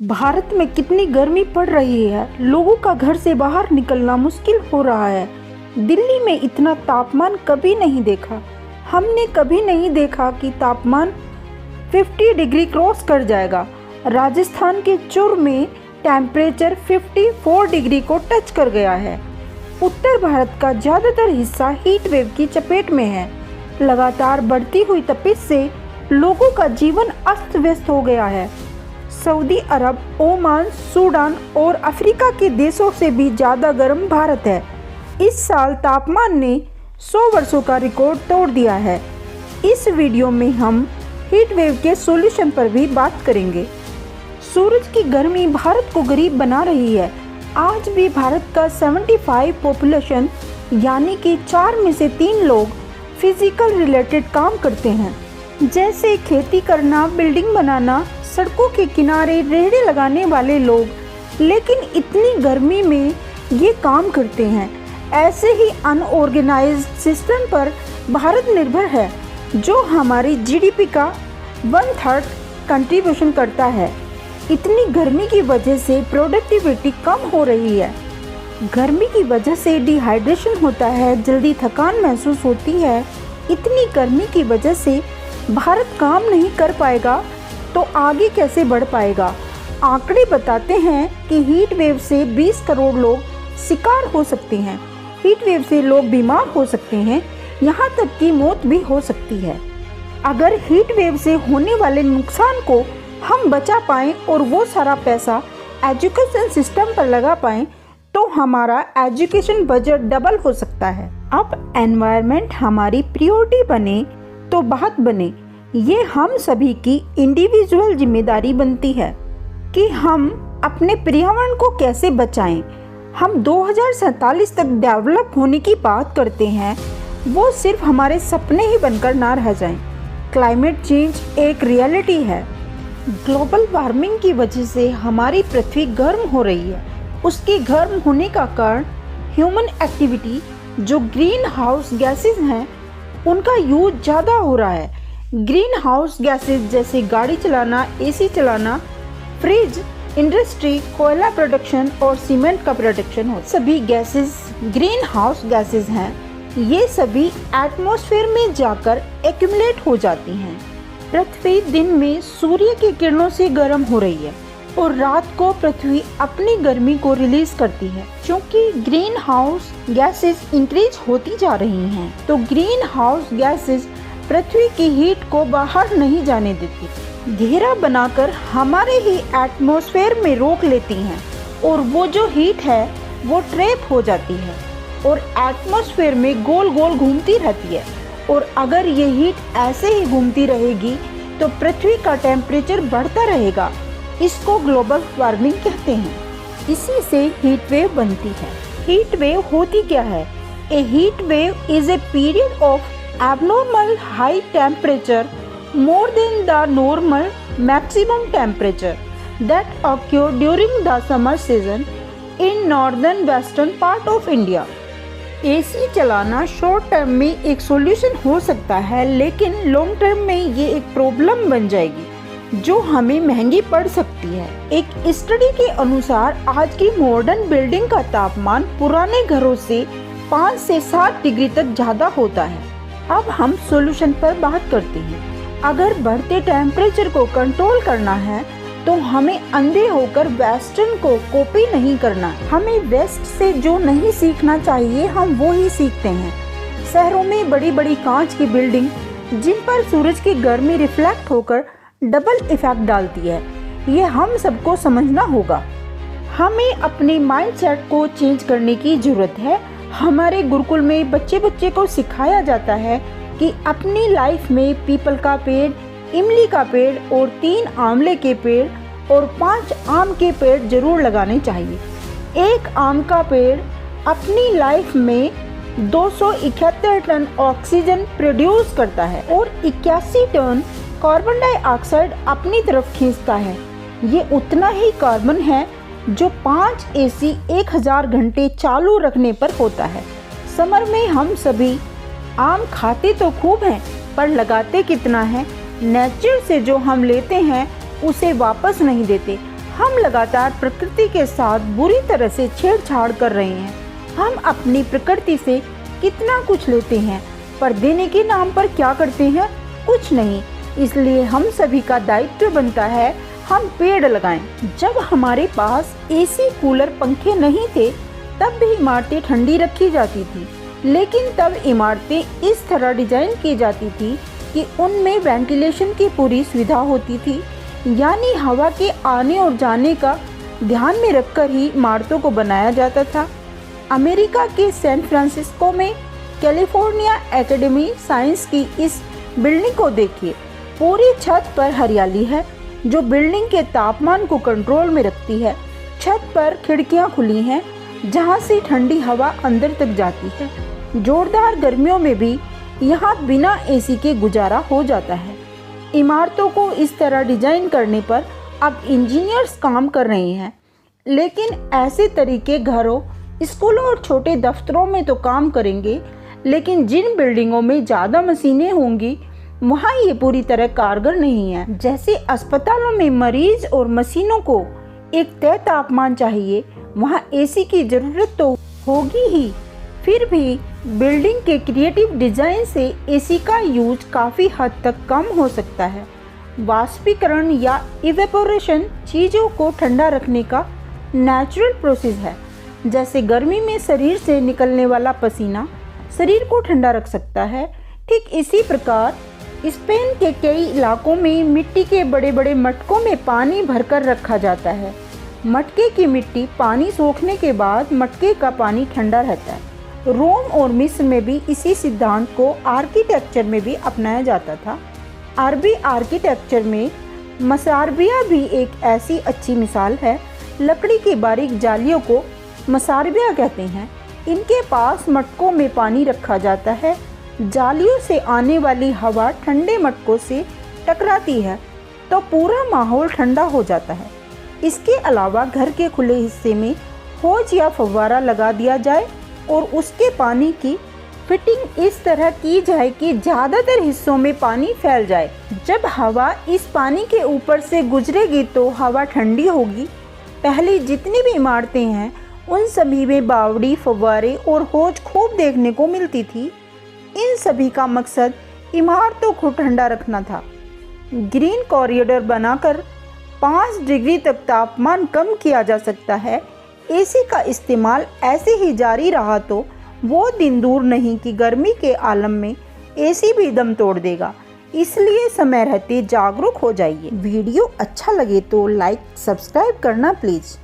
भारत में कितनी गर्मी पड़ रही है। लोगों का घर से बाहर निकलना मुश्किल हो रहा है। दिल्ली में इतना तापमान कभी नहीं देखा। हमने कभी नहीं देखा कि तापमान 50 डिग्री क्रॉस कर जाएगा। राजस्थान के चुर में टेम्परेचर 54 डिग्री को टच कर गया है। उत्तर भारत का ज़्यादातर हिस्सा हीट वेव की चपेट में है। लगातार बढ़ती हुई तपिश से लोगों का जीवन अस्त व्यस्त हो गया है। सऊदी अरब, ओमान, सूडान और अफ्रीका के देशों से भी ज़्यादा गर्म भारत है। इस साल तापमान ने 100 वर्षों का रिकॉर्ड तोड़ दिया है। इस वीडियो में हम हीट वेव के सॉल्यूशन पर भी बात करेंगे। सूरज की गर्मी भारत को गरीब बना रही है। आज भी भारत का 75 पॉपुलेशन यानी कि 4 में से 3 लोग फिजिकल रिलेटेड काम करते हैं, जैसे खेती करना, बिल्डिंग बनाना, सड़कों के किनारे रेहड़ी लगाने वाले लोग। लेकिन इतनी गर्मी में ये काम करते हैं। ऐसे ही अनऑर्गेनाइज्ड सिस्टम पर भारत निर्भर है, जो हमारी जीडीपी का 1/3 कंट्रीब्यूशन करता है। इतनी गर्मी की वजह से प्रोडक्टिविटी कम हो रही है। गर्मी की वजह से डिहाइड्रेशन होता है, जल्दी थकान महसूस होती है। इतनी गर्मी की वजह से भारत काम नहीं कर पाएगा तो आगे कैसे बढ़ पाएगा। आंकड़े बताते हैं कि हीट वेव से 20 करोड़ लोग शिकार हो सकते हैं। हीट वेव से लोग बीमार हो सकते हैं, यहाँ तक कि मौत भी हो सकती है। अगर हीट वेव से होने वाले नुकसान को हम बचा पाएँ और वो सारा पैसा एजुकेशन सिस्टम पर लगा पाएँ तो हमारा एजुकेशन बजट डबल हो सकता है। अब एनवायरनमेंट हमारी प्रायोरिटी बने तो बात बने। ये हम सभी की इंडिविजुअल जिम्मेदारी बनती है कि हम अपने पर्यावरण को कैसे बचाएं। हम 2047 तक डेवलप होने की बात करते हैं, वो सिर्फ हमारे सपने ही बनकर ना रह जाएं। क्लाइमेट चेंज एक रियलिटी है। ग्लोबल वार्मिंग की वजह से हमारी पृथ्वी गर्म हो रही है। उसके गर्म होने का कारण ह्यूमन एक्टिविटी, जो ग्रीन हाउस गैसेज हैं, उनका यूज ज़्यादा हो रहा है। ग्रीन हाउस गैसेज जैसे गाड़ी चलाना, एसी चलाना, फ्रिज, इंडस्ट्री, कोयला प्रोडक्शन और सीमेंट का प्रोडक्शन हो, सभी गैसेज ग्रीन हाउस गैसेज हैं। ये सभी एटमॉस्फेयर में जाकर एक्यूमुलेट हो जाती हैं। पृथ्वी दिन में सूर्य की किरणों से गर्म हो रही है और रात को पृथ्वी अपनी गर्मी को रिलीज करती है। क्योंकि ग्रीन हाउस गैसेज इंक्रीज होती जा रही हैं, तो ग्रीन हाउस गैसेज पृथ्वी की हीट को बाहर नहीं जाने देती, घेरा बनाकर हमारे ही एटमॉस्फेयर में रोक लेती हैं और वो जो हीट है वो ट्रैप हो जाती है और एटमॉस्फेयर में गोल गोल घूमती रहती है। और अगर ये हीट ऐसे ही घूमती रहेगी तो पृथ्वी का टेम्परेचर बढ़ता रहेगा। इसको ग्लोबल वार्मिंग कहते हैं। इसी से हीट वेव बनती है। हीट वेव होती क्या है? A heat wave is a period of abnormal high temperature more than the normal maximum temperature that occur during the summer season in northern western part of India. AC चलाना short term में एक solution हो सकता है, लेकिन long term में ये एक प्रॉब्लम बन जाएगी जो हमें महंगी पड़ सकती है। एक स्टडी के अनुसार आज की मॉडर्न बिल्डिंग का तापमान पुराने घरों से 5 से 7 डिग्री तक ज़्यादा होता है। अब हम सॉल्यूशन पर बात करते हैं। अगर बढ़ते टेम्परेचर को कंट्रोल करना है तो हमें अंधे होकर वेस्टर्न को कॉपी नहीं करना। हमें वेस्ट से जो नहीं सीखना चाहिए हम वो ही सीखते हैं। शहरों में बड़ी बड़ी कांच की बिल्डिंग, जिन पर सूरज की गर्मी रिफ्लेक्ट होकर डबल इफेक्ट डालती है, ये हम सबको समझना होगा। हमें अपने माइंडसेट को चेंज करने की जरूरत है। हमारे गुरुकुल में बच्चे को सिखाया जाता है कि अपनी लाइफ में पीपल का पेड़, इमली का पेड़ और 3 आंवले के पेड़ और 5 आम के पेड़ जरूर लगाने चाहिए। एक आम का पेड़ अपनी लाइफ में 271 टन ऑक्सीजन प्रोड्यूस करता है और 81 टन कार्बन डाइऑक्साइड अपनी तरफ खींचता है। ये उतना ही कार्बन है जो 5 एसी 1000 घंटे चालू रखने पर होता है। समर में हम सभी आम खाते तो खूब हैं, पर लगाते कितना है? नेचर से जो हम लेते हैं उसे वापस नहीं देते। हम लगातार प्रकृति के साथ बुरी तरह से छेड़छाड़ कर रहे हैं। हम अपनी प्रकृति से कितना कुछ लेते हैं, पर देने के नाम पर क्या करते हैं? कुछ नहीं। इसलिए हम सभी का दायित्व बनता है हम पेड़ लगाएं। जब हमारे पास एसी, कूलर, पंखे नहीं थे तब भी इमारतें ठंडी रखी जाती थी, लेकिन तब इमारतें इस तरह डिजाइन की जाती थी कि उनमें वेंटिलेशन की पूरी सुविधा होती थी, यानी हवा के आने और जाने का ध्यान में रखकर ही इमारतों को बनाया जाता था। अमेरिका के सैन फ्रांसिस्को में कैलिफोर्निया एकेडमी साइंस की इस बिल्डिंग को देखिए। पूरी छत पर हरियाली है जो बिल्डिंग के तापमान को कंट्रोल में रखती है। छत पर खिड़कियां खुली हैं जहां से ठंडी हवा अंदर तक जाती है। जोरदार गर्मियों में भी यहां बिना एसी के गुजारा हो जाता है। इमारतों को इस तरह डिजाइन करने पर अब इंजीनियर्स काम कर रहे हैं, लेकिन ऐसे तरीके घरों, स्कूलों और छोटे दफ्तरों में तो काम करेंगे, लेकिन जिन बिल्डिंगों में ज़्यादा मशीनें होंगी वहाँ ये पूरी तरह कारगर नहीं है। जैसे अस्पतालों में मरीज और मशीनों को एक तय तापमान चाहिए, वहाँ एसी की ज़रूरत तो होगी ही। फिर भी बिल्डिंग के क्रिएटिव डिज़ाइन से एसी का यूज काफ़ी हद तक कम हो सकता है। वाष्पीकरण या इवेपोरेशन चीज़ों को ठंडा रखने का नेचुरल प्रोसेस है। जैसे गर्मी में शरीर से निकलने वाला पसीना शरीर को ठंडा रख सकता है, ठीक इसी प्रकार स्पेन के कई इलाकों में मिट्टी के बड़े बड़े मटकों में पानी भरकर रखा जाता है। मटके की मिट्टी पानी सोखने के बाद मटके का पानी ठंडा रहता है। रोम और मिस्र में भी इसी सिद्धांत को आर्किटेक्चर में भी अपनाया जाता था। अरबी आर्किटेक्चर में मसारबिया भी एक ऐसी अच्छी मिसाल है। लकड़ी की बारीक जालियों को मसारबिया कहते हैं। इनके पास मटकों में पानी रखा जाता है। जालियों से आने वाली हवा ठंडे मटकों से टकराती है तो पूरा माहौल ठंडा हो जाता है। इसके अलावा घर के खुले हिस्से में होज या फव्वारा लगा दिया जाए और उसके पानी की फिटिंग इस तरह की जाए कि ज़्यादातर हिस्सों में पानी फैल जाए। जब हवा इस पानी के ऊपर से गुजरेगी तो हवा ठंडी होगी। पहले जितनी भी इमारतें हैं उन सभी में बावड़ी, फव्वारे और होज खूब देखने को मिलती थी। इन सभी का मकसद इमारतों को ठंडा रखना था। ग्रीन कॉरिडोर बनाकर 5 डिग्री तक तापमान कम किया जा सकता है। एसी का इस्तेमाल ऐसे ही जारी रहा तो वो दिन दूर नहीं कि गर्मी के आलम में एसी भी दम तोड़ देगा। इसलिए समय रहते जागरूक हो जाइए। वीडियो अच्छा लगे तो लाइक, सब्सक्राइब करना प्लीज़।